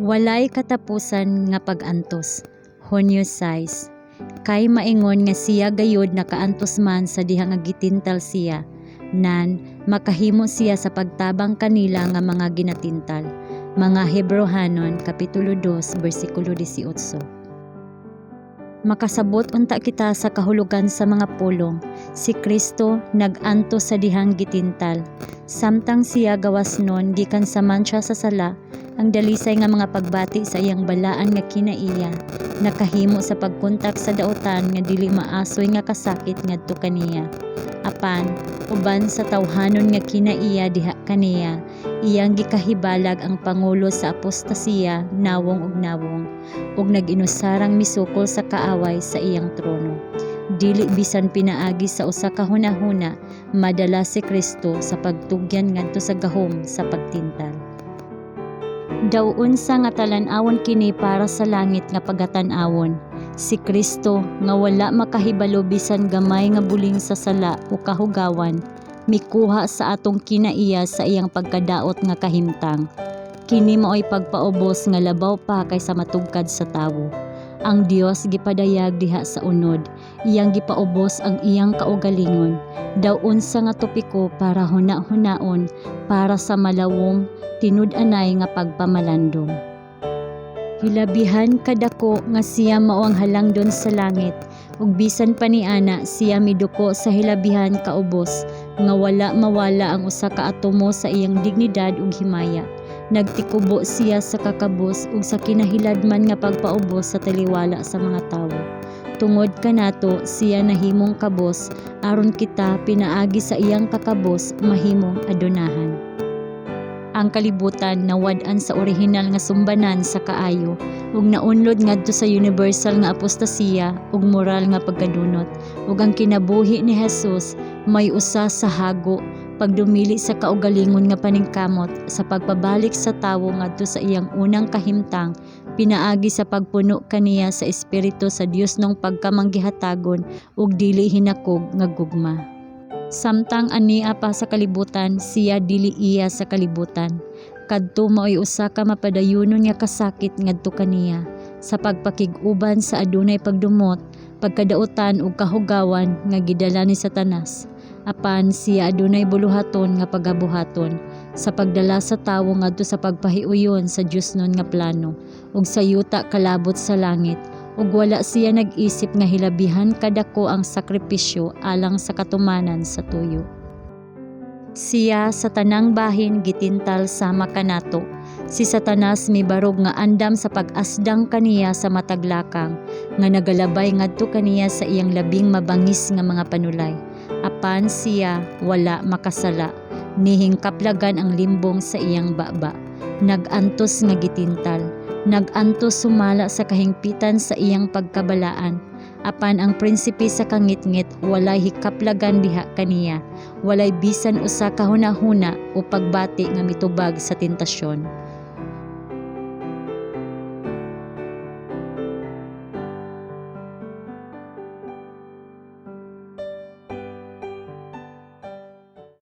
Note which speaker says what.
Speaker 1: Walay katapusan nga pag-antos. Hunyo 6. Kay maingon nga siya gayod nakaantos man sa diha nga gitintal siya, nan makahimo siya sa pagtabang kanila nga mga ginatintal. Mga Hebrehanon Kapitulo 2 versikulo 18. Makasabot unta kita sa kahulugan sa mga pulong. Si Kristo nag-antos sa dihang gitintal. Samtang siya gawas nun gikan sa mancha sa sala, ang dalisay nga mga pagbati sa iyang balaan nga kinaiya, nakahimo sa pagkontak sa daotan nga dili maasoy nga kasakit ngadto kaniya. Apan uban sa tawhanon nga kinaiya diha kaniya, iyang gikahibalag ang pangulo sa apostasiya nawong ug nag-inusarang misukol sa kaaway sa iyang trono. Dili bisan pinaagi sa usa ka hunahuna, madala si Kristo sa pagtugyan ngadto sa gahom sa pagtintal. Daw unsa nga talan-awon kini para sa langit nga pagatan-awon. Si Kristo nga wala makahibalo bisan gamay nga buling sa sala o kahugawan, mikuha sa atong kinaiya sa iyang pagkadaot nga kahimtang. Kini maoy pagpaubos nga labaw pa kaysa matugkad sa tawo. Ang Dios gipadayag diha sa unod, iyang gipaubos ang iyang kaugalingon. Daw unsa nga topiko para huna-hunaon, para sa malawom tinud-anay nga pagpamalandong. Hilabihan kadako nga siya mao ang halangdon sa langit, ug bisan pa niana siya miduko sa hilabihan kaubos nga wala mawala ang usa ka atomo sa iyang dignidad ug himaya. Nagtikubo siya sa kakabos ug sa kinahiladman nga pagpaubos sa taliwala sa mga tawo. Tungod kanato siya nahimong kabos aron kita pinaagi sa iyang kakabos mahimong adonahan. Ang kalibutan nawad-an sa orihinal nga sumbanan sa kaayo ug naunlod ngadto sa universal nga apostasiya ug moral nga pagkadunot, ug ang kinabuhi ni Jesus may usa sa hago, pagdumili sa kaugalingon nga paningkamot sa pagpabalik sa tawo ngadto sa iyang unang kahimtang, pinaagi sa pagpuno kaniya sa espiritu sa Dios nung pagkamanggihatagon ug dili hinakog nga gugma. Samtang ania pa sa kalibutan, siya dili iya sa kalibutan. Kadto maoy usa ka mapadayunon nga kasakit ngadto kaniya sa pagpakig-uban sa adunay pagdumot, pagkadautan ug kahugawan nga gidala ni Satanas. Apan siya adunay buluhaton nga pagabuhaton sa pagdala sa tawo ngadto sa pagpahiuyon sa Dios nun nga plano ug sa yuta kalabot sa langit. Ug wala siya nag-isip nga hilabihan kadako ang sakripisyo alang sa katumanan sa tuyo. Siya sa tanang bahin gitintal sama kanato. Si Satanas mibarog nga andam sa pag-asdang kaniya sa matag lakang, nga nagalabay ngadto kaniya sa iyang labing mabangis nga mga panulay. Apan siya wala makasala, nihingkaplagan ang limbong sa iyang baba. Nag-antos nga gitintal, nag-antos sumala sa kahingpitan sa iyang pagkabalaan. Apan ang prinsipe sa kangitngit walay hikaplagan diha kaniya, walay bisan usa ka hunahuna o pagbati nga mitubag sa tentasyon.